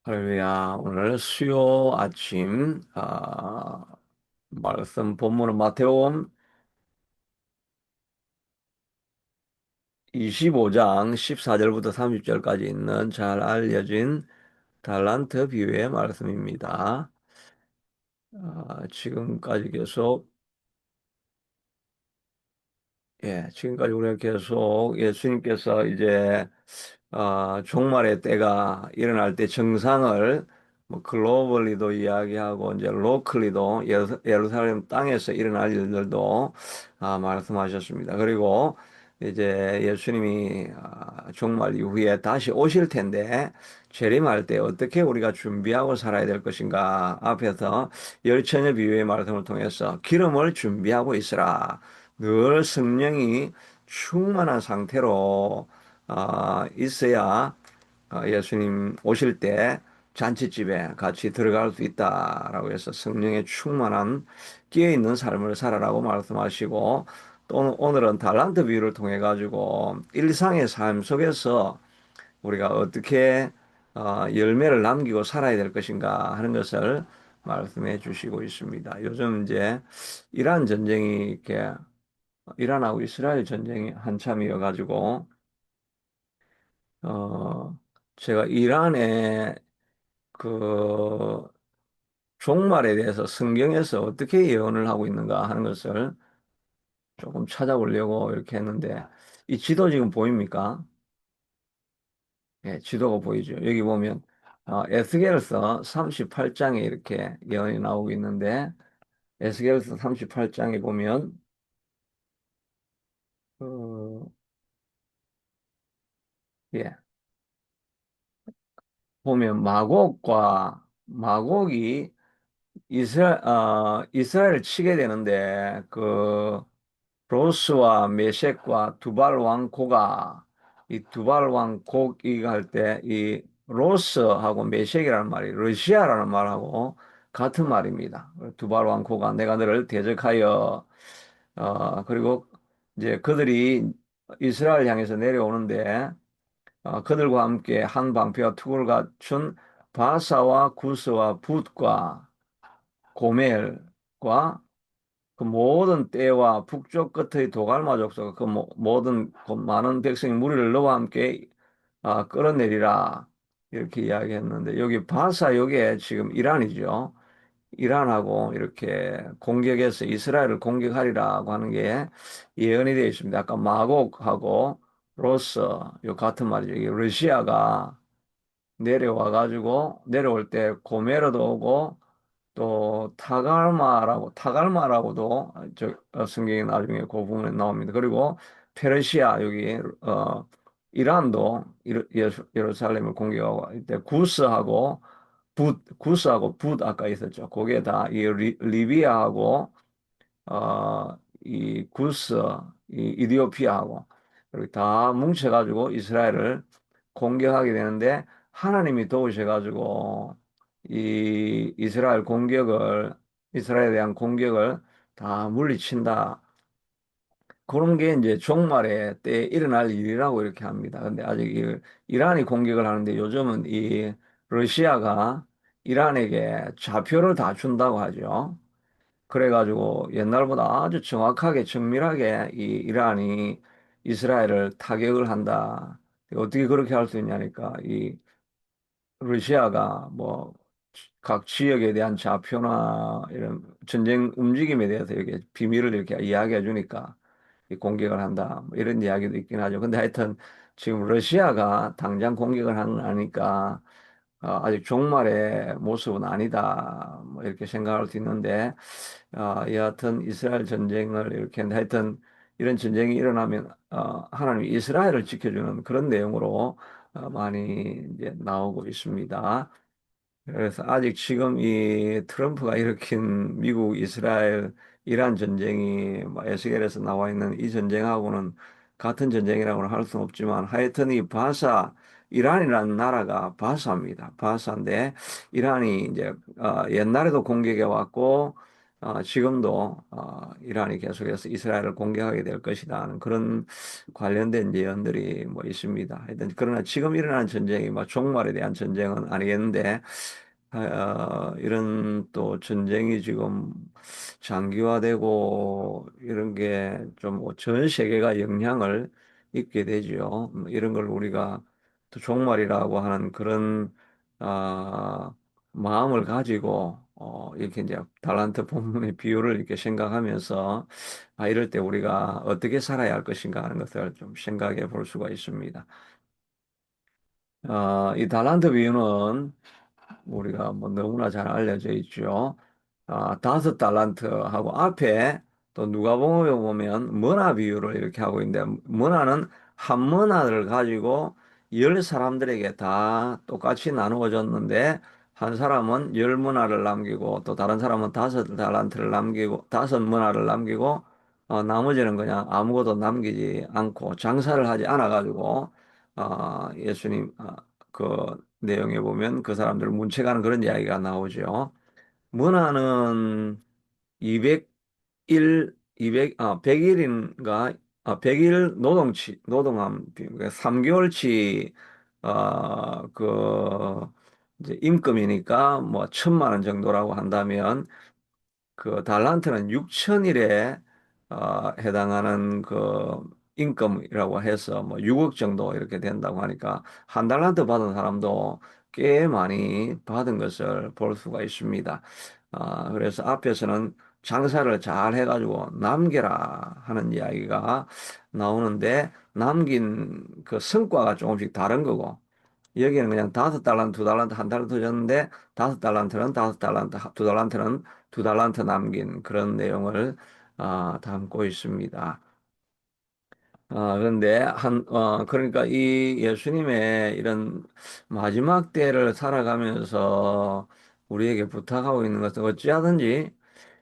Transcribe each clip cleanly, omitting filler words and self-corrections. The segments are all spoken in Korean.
할렐루야. 오늘 수요 아침, 말씀 본문은 마태복음 25장 14절부터 30절까지 있는 잘 알려진 달란트 비유의 말씀입니다. 지금까지 계속 지금까지 우리가 계속 예수님께서 이제 종말의 때가 일어날 때 정상을 뭐 글로벌리도 이야기하고 이제 로컬리도 예루살렘 땅에서 일어날 일들도 말씀하셨습니다. 그리고 이제 예수님이 종말 이후에 다시 오실 텐데 재림할 때 어떻게 우리가 준비하고 살아야 될 것인가 앞에서 열처녀 비유의 말씀을 통해서 기름을 준비하고 있으라. 늘 성령이 충만한 상태로 있어야 예수님 오실 때 잔치집에 같이 들어갈 수 있다라고 해서 성령의 충만한 끼어있는 삶을 살아라고 말씀하시고, 또 오늘은 달란트 비유를 통해 가지고 일상의 삶 속에서 우리가 어떻게 열매를 남기고 살아야 될 것인가 하는 것을 말씀해 주시고 있습니다. 요즘 이제 이란 전쟁이 이렇게 이란하고 이스라엘 전쟁이 한참이어 가지고 어 제가 이란의 그 종말에 대해서 성경에서 어떻게 예언을 하고 있는가 하는 것을 조금 찾아보려고 이렇게 했는데, 이 지도 지금 보입니까? 예, 지도가 보이죠. 여기 보면 에스겔서 38장에 이렇게 예언이 나오고 있는데, 에스겔서 38장에 보면 어, 예, 보면 마곡이 이스라엘을 치게 되는데, 로스와 메섹과 두발 왕고가, 이 두발 왕고기 할 때, 이 로스하고 메섹이라는 말이 러시아라는 말하고 같은 말입니다. 두발 왕고가 내가 너를 대적하여, 그리고 이제 그들이 이스라엘 향해서 내려오는데, 그들과 함께 한 방패와 투구를 갖춘 바사와 구스와 붓과 고멜과 그 모든 때와 북쪽 끝의 도갈마 족속 그 모든 그 많은 백성이 무리를 너와 함께 끌어내리라 이렇게 이야기했는데, 여기 바사 요게 지금 이란이죠. 이란하고 이렇게 공격해서 이스라엘을 공격하리라고 하는 게 예언이 되어 있습니다. 아까 마곡하고 로스 요 같은 말이죠. 이게 러시아가 내려와 가지고 내려올 때 고메르도 오고 또 타갈마라고도 성경에 나중에 그 부분에 나옵니다. 그리고 페르시아 여기 이란도 예루살렘을 공격하고 이때 구스하고 붓 아까 있었죠. 그게 다 이 리비아하고 이 구스, 이 이디오피아하고 이렇게 다 뭉쳐가지고 이스라엘을 공격하게 되는데, 하나님이 도우셔가지고 이스라엘에 대한 공격을 다 물리친다. 그런 게 이제 종말의 때에 일어날 일이라고 이렇게 합니다. 근데 아직 이란이 공격을 하는데, 요즘은 이 러시아가 이란에게 좌표를 다 준다고 하죠. 그래가지고 옛날보다 아주 정확하게 정밀하게 이 이란이 이스라엘을 타격을 한다. 어떻게 그렇게 할 수 있냐니까, 이 러시아가 뭐 각 지역에 대한 좌표나 이런 전쟁 움직임에 대해서 이렇게 비밀을 이렇게 이야기해 주니까 이 공격을 한다, 뭐 이런 이야기도 있긴 하죠. 근데 하여튼 지금 러시아가 당장 공격을 하니까 아직 종말의 모습은 아니다, 뭐 이렇게 생각할 수 있는데, 여하튼 이스라엘 전쟁을 이렇게 했는데, 하여튼 이런 전쟁이 일어나면 하나님이 이스라엘을 지켜주는 그런 내용으로 많이 이제 나오고 있습니다. 그래서 아직 지금 이 트럼프가 일으킨 미국, 이스라엘, 이란 전쟁이 뭐 에스겔에서 나와 있는 이 전쟁하고는 같은 전쟁이라고는 할 수는 없지만, 하여튼 이란이라는 나라가 바사입니다. 바사인데 이란이 이제 옛날에도 공격해 왔고 지금도 이란이 계속해서 이스라엘을 공격하게 될 것이다 하는 그런 관련된 예언들이 뭐 있습니다. 하여튼 그러나 지금 일어나는 전쟁이 뭐 종말에 대한 전쟁은 아니겠는데 이런 또 전쟁이 지금 장기화되고 이런 게 좀 전 세계가 영향을 입게 되죠. 이런 걸 우리가 또 종말이라고 하는 그런 아, 마음을 가지고 이렇게 이제 달란트 본문의 비유를 이렇게 생각하면서 이럴 때 우리가 어떻게 살아야 할 것인가 하는 것을 좀 생각해 볼 수가 있습니다. 이 달란트 비유는 우리가 뭐 너무나 잘 알려져 있죠. 5달란트하고 앞에 또 누가복음에 보면 머나 비유를 이렇게 하고 있는데 머나는 한 머나를 가지고 10사람들에게 다 똑같이 나누어 줬는데 한 사람은 10머나를 남기고 또 다른 사람은 5달란트를 남기고 5머나를 남기고 나머지는 그냥 아무것도 남기지 않고 장사를 하지 않아 가지고 예수님 그 내용에 보면 그 사람들 문책하는 그런 이야기가 나오죠. 문화는 200일, 100일인가, 100일 노동함, 그러니까 3개월치, 이제 임금이니까 뭐 1,000만 원 정도라고 한다면 그 달란트는 6천일에 해당하는 그 임금이라고 해서 뭐 6억 정도 이렇게 된다고 하니까 한 달란트 받은 사람도 꽤 많이 받은 것을 볼 수가 있습니다. 그래서 앞에서는 장사를 잘 해가지고 남겨라 하는 이야기가 나오는데 남긴 그 성과가 조금씩 다른 거고 여기는 그냥 5달란트, 2달란트, 한 달란트 줬는데 5달란트는 5달란트, 2달란트는 2달란트 남긴 그런 내용을 담고 있습니다. 그런데 그러니까 이 예수님의 이런 마지막 때를 살아가면서 우리에게 부탁하고 있는 것은 어찌하든지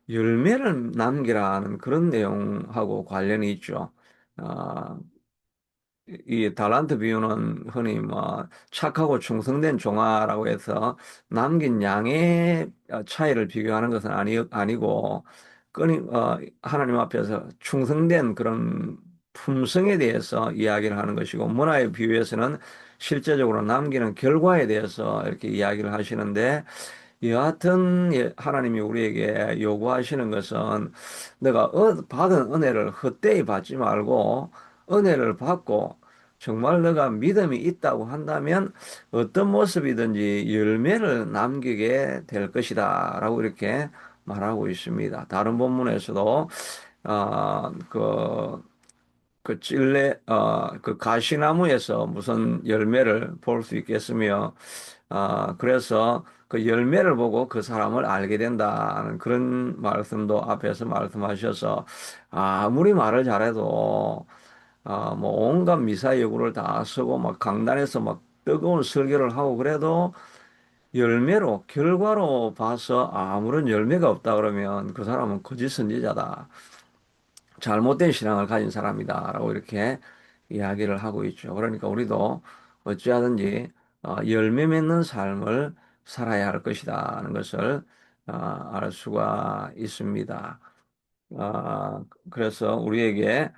열매를 남기라는 그런 내용하고 관련이 있죠. 아, 이 달란트 비유는 흔히 뭐 착하고 충성된 종아라고 해서 남긴 양의 차이를 비교하는 것은 아니고 하나님 앞에서 충성된 그런 품성에 대해서 이야기를 하는 것이고 문화의 비유에서는 실제적으로 남기는 결과에 대해서 이렇게 이야기를 하시는데 여하튼 하나님이 우리에게 요구하시는 것은 내가 받은 은혜를 헛되이 받지 말고 은혜를 받고 정말 내가 믿음이 있다고 한다면 어떤 모습이든지 열매를 남기게 될 것이다 라고 이렇게 말하고 있습니다. 다른 본문에서도 아, 그 그 가시나무에서 무슨 열매를 볼 수 있겠으며, 그래서 그 열매를 보고 그 사람을 알게 된다는 그런 말씀도 앞에서 말씀하셔서, 아무리 말을 잘해도, 뭐 온갖 미사여구를 다 쓰고 막 강단에서 막 뜨거운 설교를 하고 그래도 결과로 봐서 아무런 열매가 없다 그러면 그 사람은 거짓 선지자다. 잘못된 신앙을 가진 사람이다라고 이렇게 이야기를 하고 있죠. 그러니까 우리도 어찌하든지 열매 맺는 삶을 살아야 할 것이다는 것을 알 수가 있습니다. 그래서 우리에게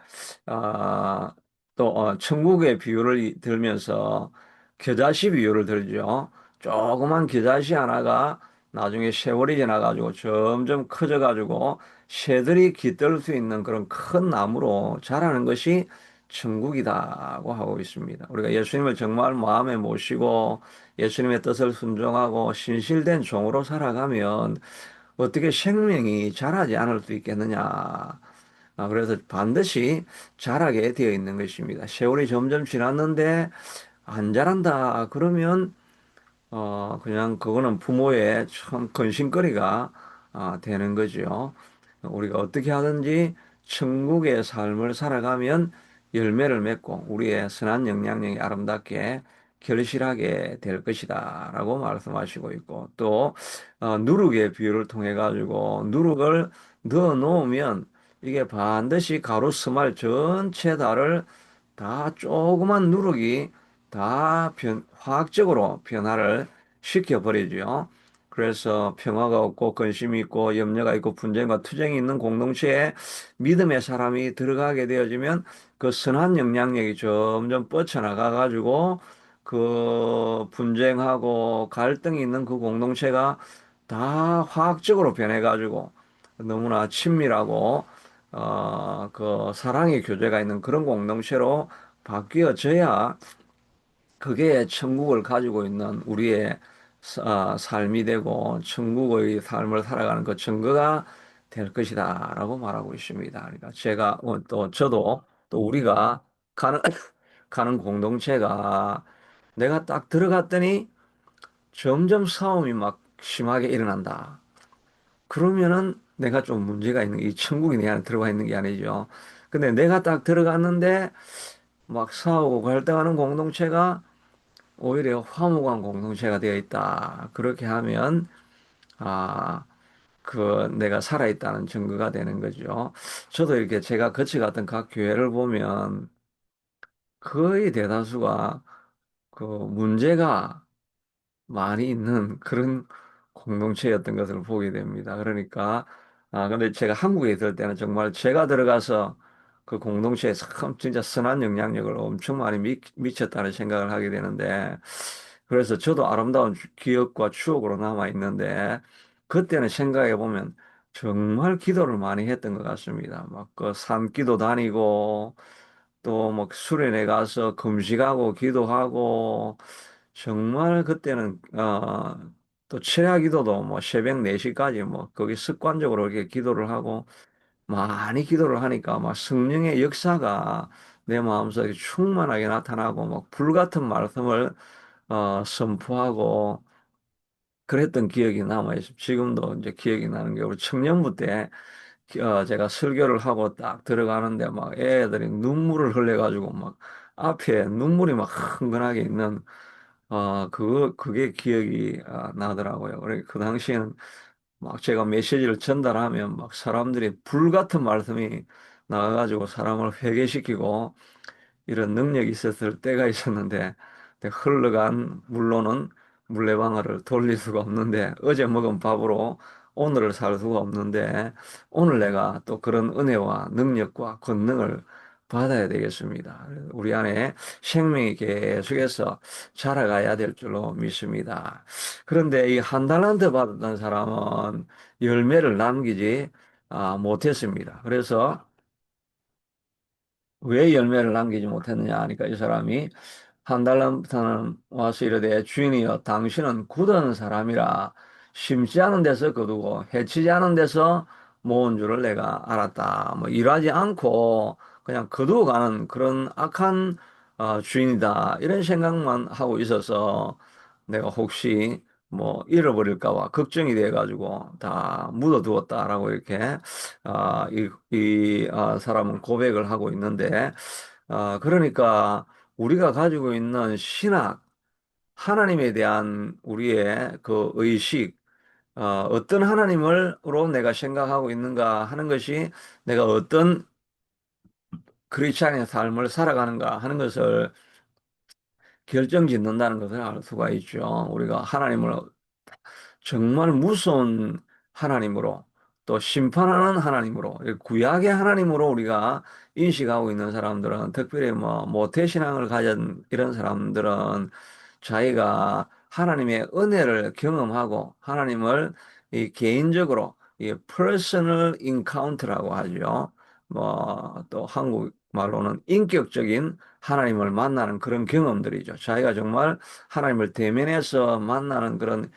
또 천국의 비유를 들면서 겨자씨 비유를 들죠. 조그만 겨자씨 하나가 나중에 세월이 지나가지고 점점 커져가지고 새들이 깃들 수 있는 그런 큰 나무로 자라는 것이 천국이다고 하고 있습니다. 우리가 예수님을 정말 마음에 모시고 예수님의 뜻을 순종하고 신실된 종으로 살아가면 어떻게 생명이 자라지 않을 수 있겠느냐. 그래서 반드시 자라게 되어 있는 것입니다. 세월이 점점 지났는데 안 자란다. 그러면 그냥 그거는 부모의 참 근심거리가 되는 거죠. 우리가 어떻게 하든지 천국의 삶을 살아가면 열매를 맺고 우리의 선한 영향력이 아름답게 결실하게 될 것이다 라고 말씀하시고 있고 또 누룩의 비유를 통해 가지고 누룩을 넣어 놓으면 이게 반드시 가로 스말 전체 다를 다 조그만 누룩이 다 화학적으로 변화를 시켜버리죠. 그래서 평화가 없고 근심이 있고 염려가 있고 분쟁과 투쟁이 있는 공동체에 믿음의 사람이 들어가게 되어지면 그 선한 영향력이 점점 뻗쳐나가 가지고 그 분쟁하고 갈등이 있는 그 공동체가 다 화학적으로 변해 가지고 너무나 친밀하고 그 사랑의 교제가 있는 그런 공동체로 바뀌어져야 그게 천국을 가지고 있는 우리의 삶이 되고 천국의 삶을 살아가는 그 증거가 될 것이다라고 말하고 있습니다. 그러니까 제가 또 저도 또 우리가 가는 가는 공동체가 내가 딱 들어갔더니 점점 싸움이 막 심하게 일어난다. 그러면은 내가 좀 문제가 있는 이 천국이 내 안에 들어가 있는 게 아니죠. 근데 내가 딱 들어갔는데 막 싸우고 갈등하는 공동체가 오히려 화목한 공동체가 되어 있다. 그렇게 하면, 아, 내가 살아있다는 증거가 되는 거죠. 저도 이렇게 제가 거쳐갔던 각 교회를 보면 거의 대다수가 그 문제가 많이 있는 그런 공동체였던 것을 보게 됩니다. 그러니까, 근데 제가 한국에 있을 때는 정말 제가 들어가서 그 공동체에 참 진짜 선한 영향력을 엄청 많이 미쳤다는 생각을 하게 되는데, 그래서 저도 아름다운 기억과 추억으로 남아 있는데, 그때는 생각해 보면 정말 기도를 많이 했던 것 같습니다. 막 그 산기도 다니고, 또 뭐 수련회 가서 금식하고 기도하고, 정말 그때는 또 철야 기도도 뭐 새벽 4시까지 뭐 거기 습관적으로 이렇게 기도를 하고 많이 기도를 하니까 막 성령의 역사가 내 마음속에 충만하게 나타나고 막 불같은 말씀을 선포하고 그랬던 기억이 남아 있습니다. 지금도 이제 기억이 나는 게 우리 청년부 때 제가 설교를 하고 딱 들어가는데 막 애들이 눈물을 흘려가지고 막 앞에 눈물이 막 흥건하게 있는 그게 기억이 나더라고요. 그 당시에는 막 제가 메시지를 전달하면 막 사람들이 불같은 말씀이 나와가지고 사람을 회개시키고 이런 능력이 있었을 때가 있었는데 흘러간 물로는 물레방아를 돌릴 수가 없는데 어제 먹은 밥으로 오늘을 살 수가 없는데 오늘 내가 또 그런 은혜와 능력과 권능을 받아야 되겠습니다. 우리 안에 생명이 계속해서 자라가야 될 줄로 믿습니다. 그런데 이 한 달란트 받았던 사람은 열매를 남기지 못했습니다. 그래서 왜 열매를 남기지 못했느냐 하니까 이 사람이 한 달부터는 와서 이르되 주인이여 당신은 굳은 사람이라 심지 않은 데서 거두고 해치지 않은 데서 모은 줄을 내가 알았다. 뭐 일하지 않고 그냥 거두고 가는 그런 악한 주인이다. 이런 생각만 하고 있어서 내가 혹시 뭐 잃어버릴까 봐 걱정이 돼 가지고 다 묻어두었다라고 이렇게 사람은 고백을 하고 있는데 그러니까 우리가 가지고 있는 신학, 하나님에 대한 우리의 그 의식, 어떤 하나님으로 내가 생각하고 있는가 하는 것이 내가 어떤 크리스찬의 삶을 살아가는가 하는 것을 결정짓는다는 것을 알 수가 있죠. 우리가 하나님을 정말 무서운 하나님으로 또 심판하는 하나님으로 구약의 하나님으로 우리가 인식하고 있는 사람들은 특별히 뭐 모태신앙을 가진 이런 사람들은 자기가 하나님의 은혜를 경험하고 하나님을 이 개인적으로 이 personal encounter라고 하죠. 뭐 또 한국 말로는 인격적인 하나님을 만나는 그런 경험들이죠. 자기가 정말 하나님을 대면해서 만나는 그런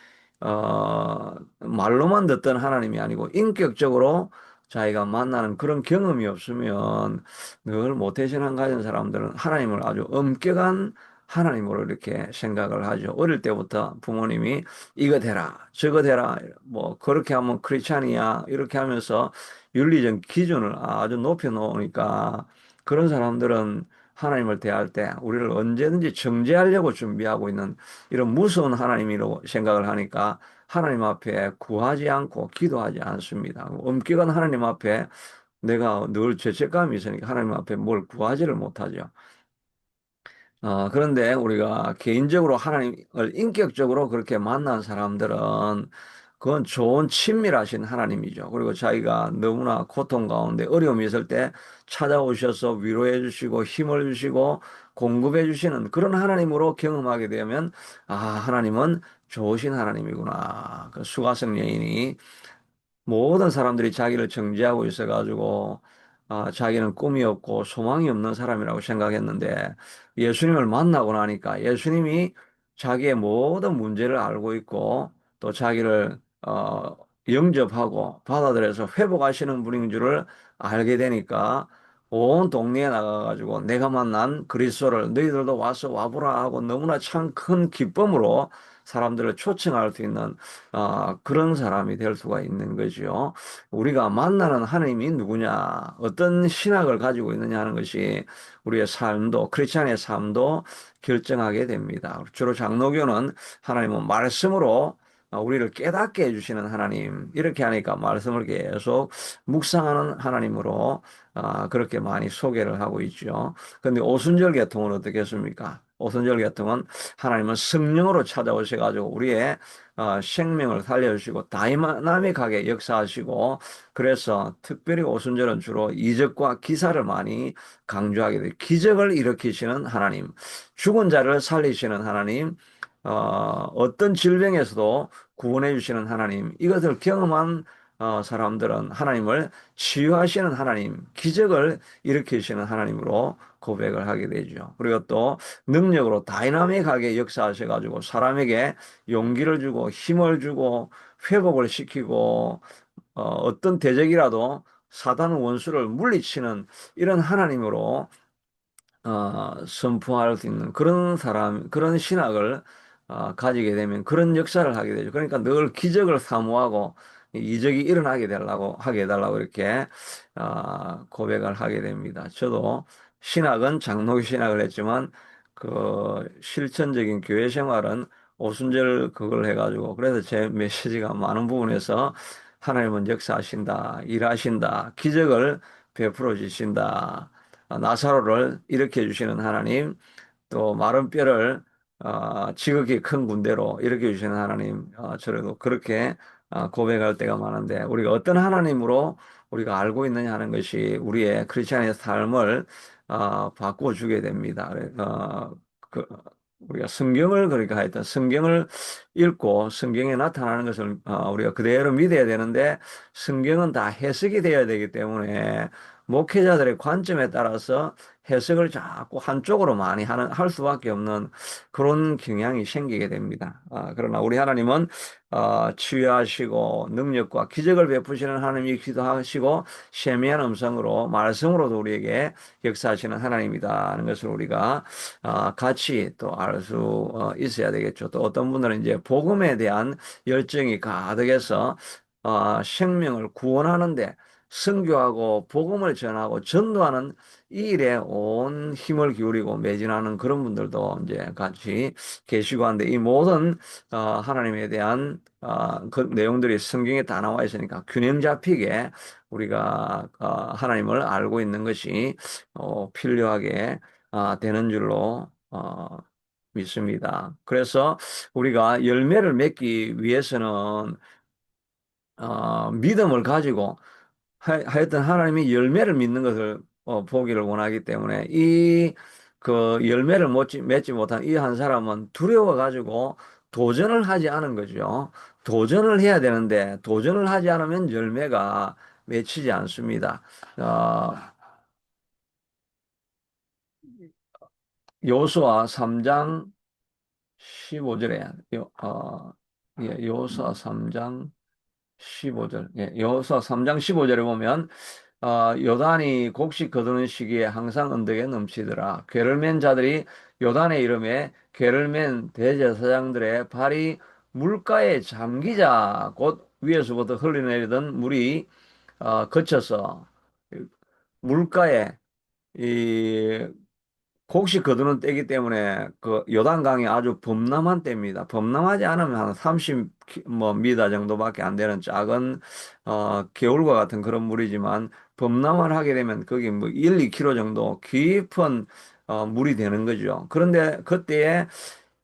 말로만 듣던 하나님이 아니고 인격적으로 자기가 만나는 그런 경험이 없으면 늘 모태신앙 가진 사람들은 하나님을 아주 엄격한 하나님으로 이렇게 생각을 하죠. 어릴 때부터 부모님이 이거 대라, 저거 대라, 뭐 그렇게 하면 크리스찬이야 이렇게 하면서 윤리적 기준을 아주 높여 놓으니까 그런 사람들은 하나님을 대할 때 우리를 언제든지 정죄하려고 준비하고 있는 이런 무서운 하나님이라고 생각을 하니까 하나님 앞에 구하지 않고 기도하지 않습니다. 엄격한 하나님 앞에 내가 늘 죄책감이 있으니까 하나님 앞에 뭘 구하지를 못하죠. 그런데 우리가 개인적으로 하나님을 인격적으로 그렇게 만난 사람들은 그건 좋은 친밀하신 하나님이죠. 그리고 자기가 너무나 고통 가운데 어려움이 있을 때 찾아오셔서 위로해 주시고 힘을 주시고 공급해 주시는 그런 하나님으로 경험하게 되면 하나님은 좋으신 하나님이구나. 그 수가성 여인이 모든 사람들이 자기를 정죄하고 있어가지고 자기는 꿈이 없고 소망이 없는 사람이라고 생각했는데 예수님을 만나고 나니까 예수님이 자기의 모든 문제를 알고 있고 또 자기를 영접하고 받아들여서 회복하시는 분인 줄을 알게 되니까 온 동네에 나가가지고 내가 만난 그리스도를 너희들도 와서 와보라 하고 너무나 참 큰 기쁨으로 사람들을 초청할 수 있는 그런 사람이 될 수가 있는 거죠. 우리가 만나는 하나님이 누구냐, 어떤 신학을 가지고 있느냐 하는 것이 우리의 삶도, 크리스찬의 삶도 결정하게 됩니다. 주로 장로교는 하나님은 말씀으로 우리를 깨닫게 해주시는 하나님, 이렇게 하니까 말씀을 계속 묵상하는 하나님으로 그렇게 많이 소개를 하고 있죠. 근데 오순절 계통은 어떻겠습니까? 오순절 계통은 하나님은 성령으로 찾아오셔가지고 우리의 생명을 살려주시고 다이나믹하게 역사하시고 그래서 특별히 오순절은 주로 이적과 기사를 많이 강조하게 돼요. 기적을 일으키시는 하나님, 죽은 자를 살리시는 하나님, 어떤 질병에서도 구원해 주시는 하나님, 이것을 경험한 사람들은 하나님을 치유하시는 하나님, 기적을 일으키시는 하나님으로 고백을 하게 되죠. 그리고 또 능력으로 다이나믹하게 역사하셔가지고 사람에게 용기를 주고 힘을 주고 회복을 시키고 어떤 대적이라도 사단 원수를 물리치는 이런 하나님으로 선포할 수 있는 그런 사람, 그런 신학을 가지게 되면 그런 역사를 하게 되죠. 그러니까 늘 기적을 사모하고 이적이 일어나게 되려고, 하게 해달라고 이렇게 고백을 하게 됩니다. 저도 신학은 장로교 신학을 했지만 그 실천적인 교회 생활은 오순절 그걸 해가지고 그래서 제 메시지가 많은 부분에서 하나님은 역사하신다, 일하신다, 기적을 베풀어 주신다. 나사로를 일으켜 주시는 하나님, 또 마른 뼈를 지극히 큰 군대로 일으켜 주시는 하나님, 저래도 그렇게 고백할 때가 많은데 우리가 어떤 하나님으로 우리가 알고 있느냐 하는 것이 우리의 크리스천의 삶을 바꿔주게 됩니다. 그, 우리가 성경을 그러니까 하여튼 성경을 읽고 성경에 나타나는 것을 우리가 그대로 믿어야 되는데 성경은 다 해석이 되어야 되기 때문에 목회자들의 관점에 따라서 해석을 자꾸 한쪽으로 많이 할 수밖에 없는 그런 경향이 생기게 됩니다. 그러나 우리 하나님은 치유하시고 능력과 기적을 베푸시는 하나님이기도 하시고 세미한 음성으로 말씀으로도 우리에게 역사하시는 하나님이다 하는 것을 우리가 같이 또 알 수 있어야 되겠죠. 또 어떤 분들은 이제 복음에 대한 열정이 가득해서 생명을 구원하는데 선교하고 복음을 전하고 전도하는 이 일에 온 힘을 기울이고 매진하는 그런 분들도 이제 같이 계시고 한데 이 모든 하나님에 대한 그 내용들이 성경에 다 나와 있으니까 균형 잡히게 우리가 하나님을 알고 있는 것이 필요하게 되는 줄로 믿습니다. 그래서 우리가 열매를 맺기 위해서는 믿음을 가지고 하여튼 하나님이 열매를 믿는 것을 보기를 원하기 때문에 이 그 열매를 맺지 못한 이 한 사람은 두려워 가지고 도전을 하지 않은 거죠. 도전을 해야 되는데 도전을 하지 않으면 열매가 맺히지 않습니다. 어, 요수아 3장 15절에 요수아 3장 15절. 예, 여호수아 3장 15절에 보면 요단이 곡식 거두는 시기에 항상 언덕에 넘치더라. 괴를 맨 자들이 요단의 이름에 괴를 맨 대제사장들의 발이 물가에 잠기자 곧 위에서부터 흘러내리던 물이 거쳐서 물가에 이 곡식 거두는 때이기 때문에 그 요단강이 아주 범람한 때입니다. 범람하지 않으면 한 30, 뭐 미터 정도밖에 안 되는 작은 개울과 같은 그런 물이지만 범람을 하게 되면 거기 뭐 1, 2km 정도 깊은 물이 되는 거죠. 그런데 그때에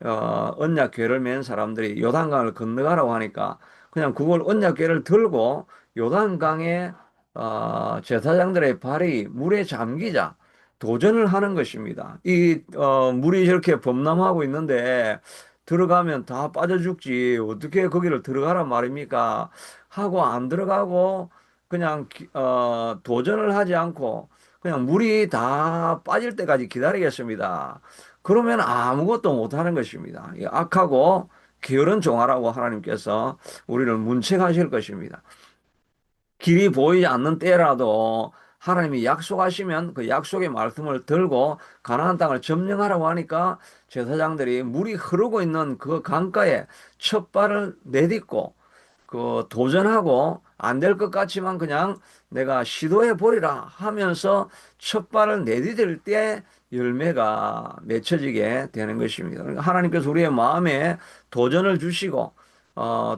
언약궤를 맨 사람들이 요단강을 건너가라고 하니까 그냥 그걸 언약궤를 들고 요단강에 제사장들의 발이 물에 잠기자 도전을 하는 것입니다. 물이 저렇게 범람하고 있는데 들어가면 다 빠져 죽지. 어떻게 거기를 들어가란 말입니까? 하고 안 들어가고 그냥 도전을 하지 않고 그냥 물이 다 빠질 때까지 기다리겠습니다. 그러면 아무것도 못하는 것입니다. 이 악하고 게으른 종아라고 하나님께서 우리를 문책하실 것입니다. 길이 보이지 않는 때라도 하나님이 약속하시면 그 약속의 말씀을 들고 가나안 땅을 점령하라고 하니까 제사장들이 물이 흐르고 있는 그 강가에 첫 발을 내딛고 도전하고 안 될 것 같지만 그냥 내가 시도해 보리라 하면서 첫 발을 내디딜 때 열매가 맺혀지게 되는 것입니다. 그러니까 하나님께서 우리의 마음에 도전을 주시고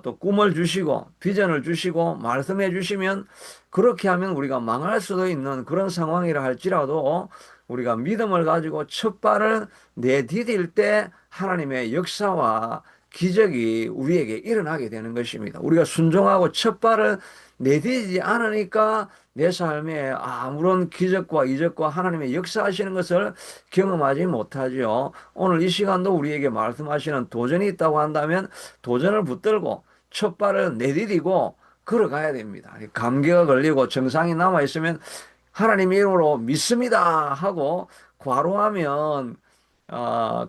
또 꿈을 주시고 비전을 주시고 말씀해 주시면 그렇게 하면 우리가 망할 수도 있는 그런 상황이라 할지라도 우리가 믿음을 가지고 첫 발을 내디딜 때 하나님의 역사와 기적이 우리에게 일어나게 되는 것입니다. 우리가 순종하고 첫 발을 내디디지 않으니까 내 삶에 아무런 기적과 이적과 하나님의 역사하시는 것을 경험하지 못하죠. 오늘 이 시간도 우리에게 말씀하시는 도전이 있다고 한다면 도전을 붙들고 첫 발을 내디디고 걸어가야 됩니다. 감기가 걸리고 증상이 남아 있으면 하나님 이름으로 믿습니다 하고 과로하면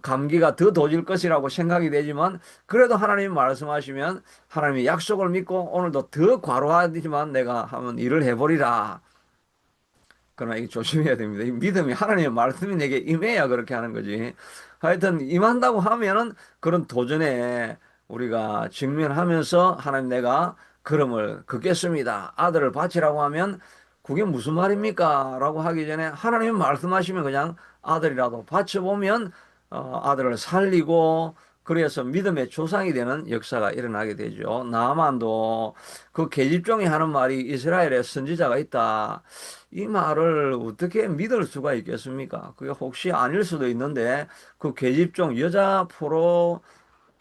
감기가 더 도질 것이라고 생각이 되지만 그래도 하나님이 말씀하시면 하나님의 약속을 믿고 오늘도 더 과로하지만 내가 한번 일을 해보리라. 그러나 이게 조심해야 됩니다. 이 믿음이 하나님의 말씀이 내게 임해야 그렇게 하는 거지. 하여튼 임한다고 하면은 그런 도전에 우리가 직면하면서 하나님 내가 걸음을 긋겠습니다. 아들을 바치라고 하면 그게 무슨 말입니까? 라고 하기 전에 하나님이 말씀하시면 그냥 아들이라도 바쳐보면 아들을 살리고 그래서 믿음의 조상이 되는 역사가 일어나게 되죠. 나만도 그 계집종이 하는 말이 이스라엘에 선지자가 있다. 이 말을 어떻게 믿을 수가 있겠습니까? 그게 혹시 아닐 수도 있는데 그 계집종 여자 포로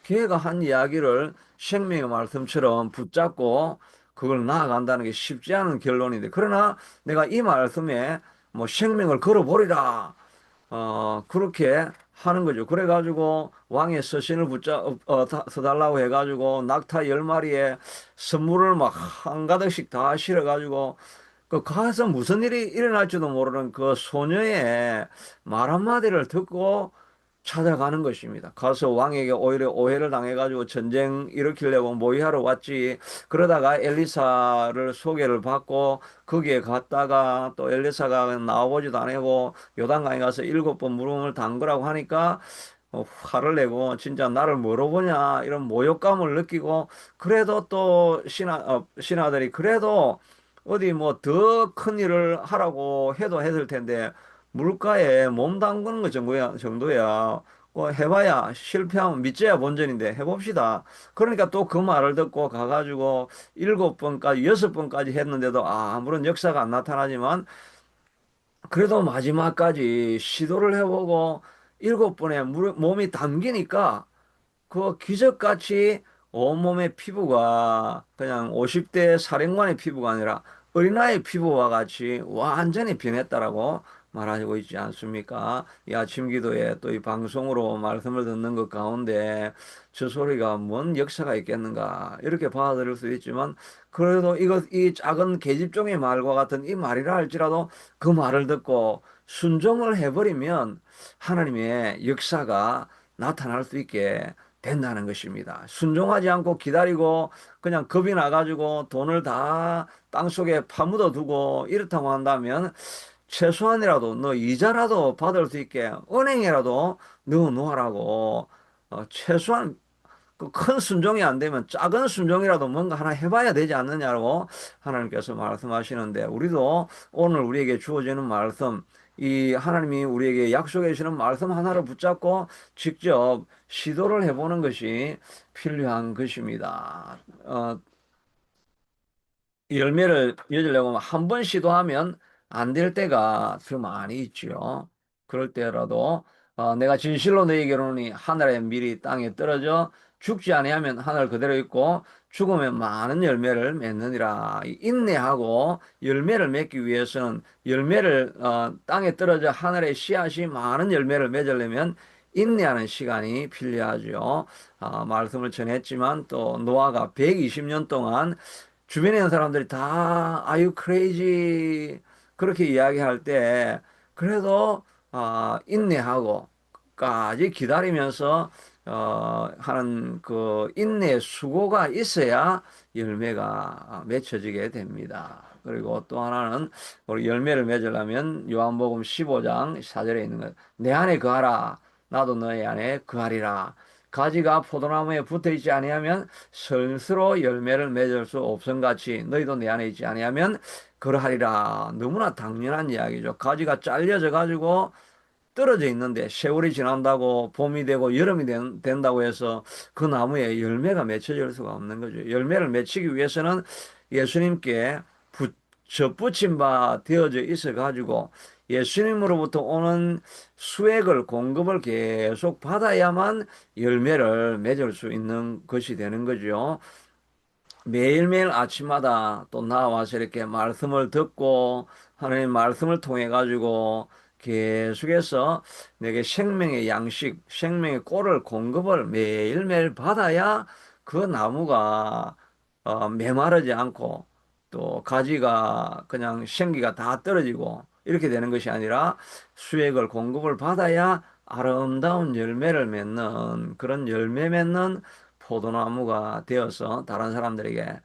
걔가 한 이야기를 생명의 말씀처럼 붙잡고 그걸 나아간다는 게 쉽지 않은 결론인데 그러나 내가 이 말씀에 뭐 생명을 걸어보리라 그렇게 하는 거죠. 그래가지고 왕의 서신을 서달라고 해가지고 낙타 10마리에 선물을 막 한가득씩 다 실어가지고 가서 무슨 일이 일어날지도 모르는 그 소녀의 말 한마디를 듣고 찾아가는 것입니다. 가서 왕에게 오히려 오해를 당해가지고 전쟁 일으키려고 모의하러 왔지. 그러다가 엘리사를 소개를 받고 거기에 갔다가 또 엘리사가 나와보지도 않고 요단강에 가서 7번 무릎을 담그라고 하니까 화를 내고 진짜 나를 뭐로 보냐 이런 모욕감을 느끼고 그래도 또 신하들이 그래도 어디 뭐 더 큰 일을 하라고 해도 했을 텐데 물가에 몸 담그는 것 정도야. 해봐야 실패하면 믿져야 본전인데 해봅시다. 그러니까 또 그 말을 듣고 가가지고 7번까지 6번까지 했는데도 아무런 역사가 안 나타나지만 그래도 마지막까지 시도를 해보고 7번에 몸이 담기니까 그 기적같이 온몸의 피부가 그냥 50대 사령관의 피부가 아니라 어린아이 피부와 같이 완전히 변했다라고 말하고 있지 않습니까? 이 아침 기도에 또 이 방송으로 말씀을 듣는 것 가운데 저 소리가 뭔 역사가 있겠는가 이렇게 받아들일 수 있지만 그래도 이 작은 계집종의 말과 같은 이 말이라 할지라도 그 말을 듣고 순종을 해버리면 하나님의 역사가 나타날 수 있게 된다는 것입니다. 순종하지 않고 기다리고 그냥 겁이 나가지고 돈을 다 땅속에 파묻어 두고 이렇다고 한다면 최소한이라도 너 이자라도 받을 수 있게 은행에라도 넣어 놓으라고 최소한 그 큰 순종이 안 되면 작은 순종이라도 뭔가 하나 해봐야 되지 않느냐고 하나님께서 말씀하시는데 우리도 오늘 우리에게 주어지는 말씀 이 하나님이 우리에게 약속해 주시는 말씀 하나를 붙잡고 직접 시도를 해보는 것이 필요한 것입니다. 열매를 맺으려면 한 번 시도하면 안 될 때가 더 많이 있죠. 그럴 때라도 내가 진실로 너에게로니 하늘에 미리 땅에 떨어져 죽지 아니하면 하늘 그대로 있고 죽으면 많은 열매를 맺느니라. 이 인내하고 열매를 맺기 위해서는 열매를 땅에 떨어져 하늘에 씨앗이 많은 열매를 맺으려면 인내하는 시간이 필요하죠. 말씀을 전했지만 또 노아가 120년 동안 주변에 있는 사람들이 다 Are you crazy? 그렇게 이야기할 때 그래도 인내하고 까지 기다리면서 하는 그 인내의 수고가 있어야 열매가 맺혀지게 됩니다. 그리고 또 하나는 우리 열매를 맺으려면 요한복음 15장 4절에 있는 것. 내 안에 거하라. 나도 너의 안에 거하리라. 가지가 포도나무에 붙어 있지 아니하면 스스로 열매를 맺을 수 없음같이 너희도 내 안에 있지 아니하면 그러하리라. 너무나 당연한 이야기죠. 가지가 잘려져 가지고 떨어져 있는데 세월이 지난다고 봄이 되고 여름이 된다고 해서 그 나무에 열매가 맺혀질 수가 없는 거죠. 열매를 맺히기 위해서는 예수님께 접붙임 바 되어져 있어 가지고 예수님으로부터 오는 수액을 공급을 계속 받아야만 열매를 맺을 수 있는 것이 되는 거죠. 매일매일 아침마다 또 나와서 이렇게 말씀을 듣고 하나님 말씀을 통해 가지고 계속해서 내게 생명의 양식, 생명의 꼴을 공급을 매일매일 받아야 그 나무가 메마르지 않고 또 가지가 그냥 생기가 다 떨어지고 이렇게 되는 것이 아니라 수액을 공급을 받아야 아름다운 열매를 맺는 그런 열매 맺는 포도나무가 되어서 다른 사람들에게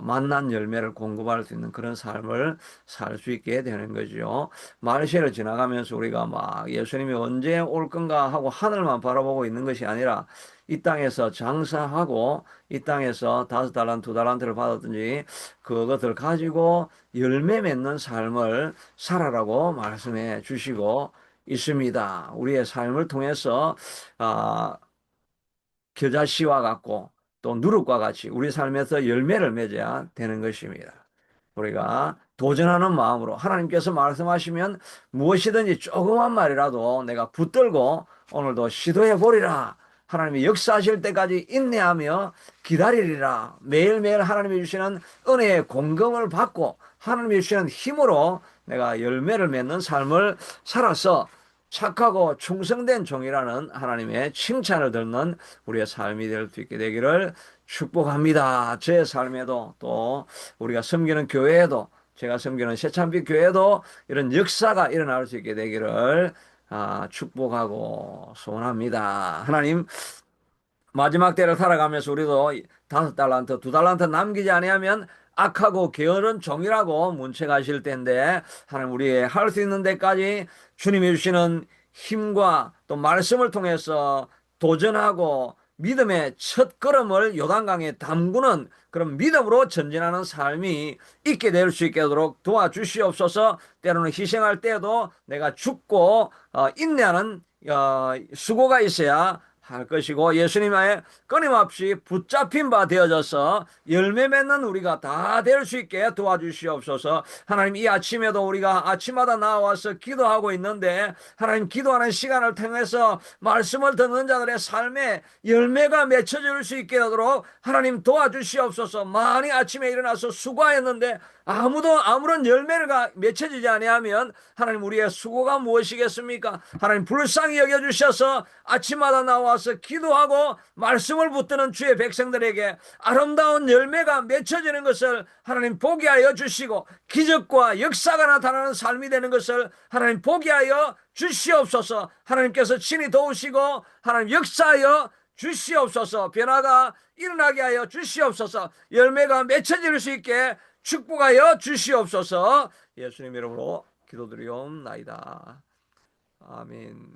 맛난 열매를 공급할 수 있는 그런 삶을 살 수 있게 되는 거죠. 말세를 지나가면서 우리가 막 예수님이 언제 올 건가 하고 하늘만 바라보고 있는 것이 아니라 이 땅에서 장사하고 이 땅에서 5달란트, 2달란트를 받았든지 그것을 가지고 열매 맺는 삶을 살아라고 말씀해 주시고 있습니다. 우리의 삶을 통해서 아, 겨자씨와 같고 또 누룩과 같이 우리 삶에서 열매를 맺어야 되는 것입니다. 우리가 도전하는 마음으로 하나님께서 말씀하시면 무엇이든지 조그만 말이라도 내가 붙들고 오늘도 시도해 보리라. 하나님이 역사하실 때까지 인내하며 기다리리라. 매일매일 하나님이 주시는 은혜의 공급을 받고 하나님이 주시는 힘으로 내가 열매를 맺는 삶을 살아서 착하고 충성된 종이라는 하나님의 칭찬을 듣는 우리의 삶이 될 수 있게 되기를 축복합니다. 제 삶에도 또 우리가 섬기는 교회에도 제가 섬기는 새참빛 교회도 이런 역사가 일어날 수 있게 되기를 축복하고 소원합니다. 하나님 마지막 때를 살아가면서 우리도 5달란트, 2달란트 남기지 아니하면 악하고 게으른 종이라고 문책하실 텐데 하나님 우리의 할 수 있는 데까지 주님이 주시는 힘과 또 말씀을 통해서 도전하고 믿음의 첫 걸음을 요단강에 담그는 그런 믿음으로 전진하는 삶이 있게 될 수 있게 하도록 도와주시옵소서. 때로는 희생할 때에도 내가 죽고 인내하는 수고가 있어야 할 것이고 예수님의 끊임없이 붙잡힌 바 되어져서 열매 맺는 우리가 다 될 수 있게 도와주시옵소서. 하나님 이 아침에도 우리가 아침마다 나와서 기도하고 있는데 하나님 기도하는 시간을 통해서 말씀을 듣는 자들의 삶에 열매가 맺혀질 수 있게 하도록 하나님 도와주시옵소서. 많이 아침에 일어나서 수고하였는데 아무도 아무런 열매가 맺혀지지 아니하면 하나님 우리의 수고가 무엇이겠습니까? 하나님 불쌍히 여겨주셔서 아침마다 나와서 기도하고 말씀을 붙드는 주의 백성들에게 아름다운 열매가 맺혀지는 것을 하나님 보게 하여 주시고 기적과 역사가 나타나는 삶이 되는 것을 하나님 보게 하여 주시옵소서. 하나님께서 친히 도우시고 하나님 역사하여 주시옵소서. 변화가 일어나게 하여 주시옵소서. 열매가 맺혀질 수 있게 축복하여 주시옵소서. 예수님 이름으로 기도드리옵나이다. 아멘.